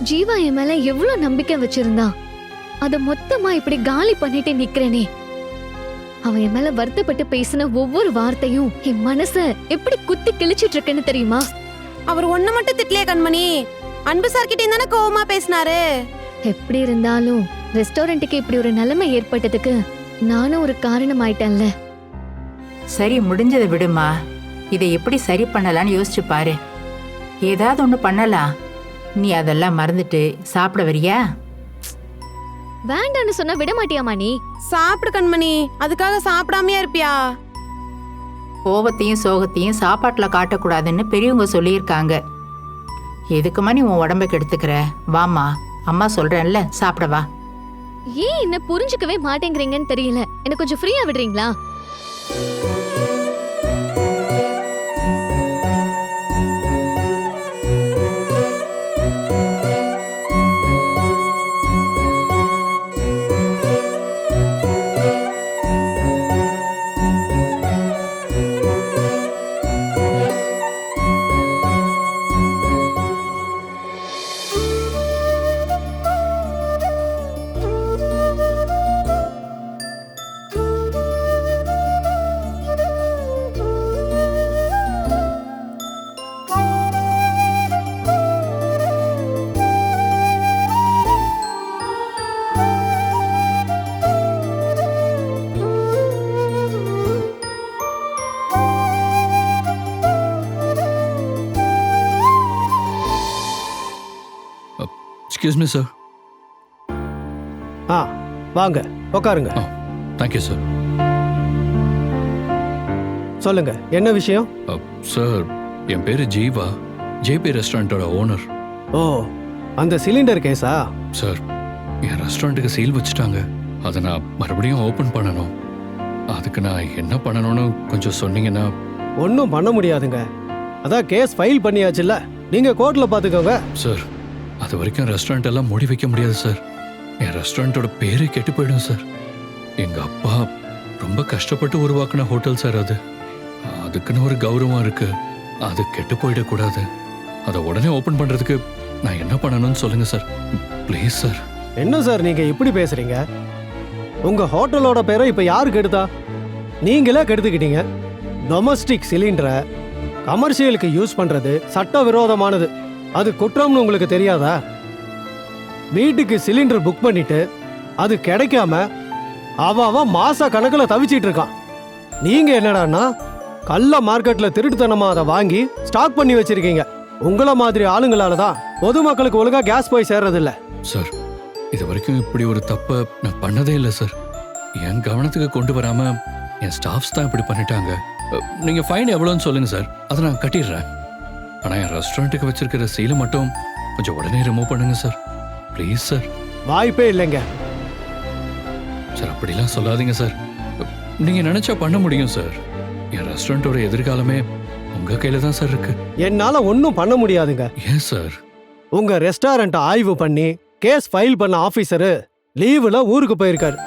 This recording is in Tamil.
ஜீவா என் மேல எவ்வளவு நம்பிக்கை வச்சிருந்தா அத மொத்தமா இப்படி காலி பண்ணிட்டு நிக்கிறேனே. அவன் என் மேல வருத்தப்பட்டு பேசின ஒவ்வொரு வார்த்தையும் என் மனச எப்படி குத்தி கிழிச்சிட்டு இருக்குன்னு தெரியுமா? அவர் ஒண்ணு மட்டும் திட்டலையே கண்மணி, அன்பு சார் கிட்ட தானே கோவமா பேசினாரு. எப்படி இருந்தாலும் ரெஸ்டாரண்ட்டுக்கு இப்படி ஒரு நிலைமை ஏற்பட்டதுக்கு நானும் ஒரு காரணம் ஆயிட்டேன்ல. சரி, முடிஞ்சதை விடுமா. இதை எப்படி சரி பண்ணலான்னு யோசிச்சு பாரு. ஏதாவது ஒண்ணு பண்ணலாம். நீ அதெல்லாம் மறந்துட்டு சாப்பிட வரியா? வேண்டான்னு சொன்னா விட மாட்டியாமா நீ? சாப்பிடு கண்மணி, அதுக்காக சாப்பிடாமையா இருப்பியா? கோபத்தையும் சோகத்தையும் சாப்பாட்டுல காட்டக்கூடாதுன்னு பெரியவங்க சொல்லியிருக்காங்க. எதுக்குமா நீ உன் உடம்ப கெடுத்துக்கிற? வாமா, அம்மா சொல்றேன்ல, சாப்பிட வா. ஏன் என்ன புரிஞ்சுக்கவே மாட்டேங்கிறீங்கன்னு தெரியல. எனக்கு கொஞ்சம் ஃப்ரீயா விடுறீங்களா? Excuse me sir. வாங்க உட்காருங்க. Thank you sir. சொல்லுங்க, என்ன விஷயம்? சார், என் பேரு ஜீவா, ஜேபி ரெஸ்டாரண்டோட ஓனர். ஓ, அந்த சிலிண்டர் கேஸா? சார், என் ரெஸ்டாரண்ட்டுக்கு சீல் வச்சுட்டாங்க. அதை நான் மறுபடியும் ஓப்பன் பண்ணணும். அதுக்கு நான் என்ன பண்ணணும்னு கொஞ்சம் சொன்னீங்கன்னா. ஒன்றும் பண்ண முடியாதுங்க. அதான் கேஸ் ஃபைல் பண்ணியாச்சுல்ல, நீங்க கோர்ட்ல பாத்துக்கோங்க. சார், அது வரைக்கும் ரெஸ்டாரண்ட் எல்லாம் மூடி வைக்க முடியாது சார். என் ரெஸ்டாரண்டோட பேரே கெட்டு போயிடும் சார். எங்க அப்பா ரொம்ப கஷ்டப்பட்டு உருவாக்கின ஹோட்டல் சார் அது. அதுக்குன்னு ஒரு கௌரவம் இருக்கு. அது கெட்டு போயிடக்கூடாது. அதை உடனே ஓபன் பண்றதுக்கு நான் என்ன பண்ணணும்னு சொல்லுங்க சார், ப்ளீஸ் சார். என்ன சார் நீங்க இப்படி பேசுறீங்க? உங்க ஹோட்டலோட பேரை இப்ப யாரு கெடுத்தா? நீங்களே கெடுத்துக்கிட்டீங்க. டொமஸ்டிக் சிலிண்டரை கமர்ஷியலுக்கு யூஸ் பண்றது சட்டவிரோதமானது. அது குற்றம்னு உங்களுக்கு தெரியாதா? வீட்டுக்கு சிலிண்டர் புக் பண்ணிட்டு அது கிடைக்காம அவன் மாச கணக்கில் தவிச்சிட்டு இருக்கான். நீங்க என்னடான்னா கள்ள மார்க்கெட்ல திருட்டுத்தனமா அதை வாங்கி ஸ்டாக் பண்ணி வச்சிருக்கீங்க. உங்கள மாதிரி ஆளுங்களால தான் பொதுமக்களுக்கு ஒழுங்கா கேஸ் போய் சேர்றது இல்ல. சார், இது வரைக்கும் இப்படி ஒரு தப்பை நான் பண்ணதே இல்லை சார். என் கவனத்துக்கு கொண்டு வராம என் ஸ்டாஃப்ஸ் தான் இப்படி பண்ணிட்டாங்க. நீங்க ஃபைன் எவ்வளோன்னு சொல்லுங்க சார், அதை நான் கட்டிடுறேன். ஆனால் என் ரெஸ்டாரண்ட்டுக்கு வச்சிருக்கிற சீலை மட்டும் கொஞ்சம் உடனே ரிமூவ் பண்ணுங்க சார், ப்ளீஸ் சார். வாய்ப்பே இல்லைங்க சார். அப்படிலாம் சொல்லாதீங்க சார். நீங்க நினைச்சா பண்ண முடியும் சார். என் ரெஸ்டாரண்டோட எதிர்காலமே உங்க கையில தான் சார் இருக்கு. என்னால ஒன்றும் பண்ண முடியாதுங்க. ஏன் சார்? உங்க ரெஸ்டாரண்ட் ஆய்வு பண்ணி கேஸ் ஃபைல் பண்ண ஆபீசரு லீவுல ஊருக்கு போயிருக்காரு.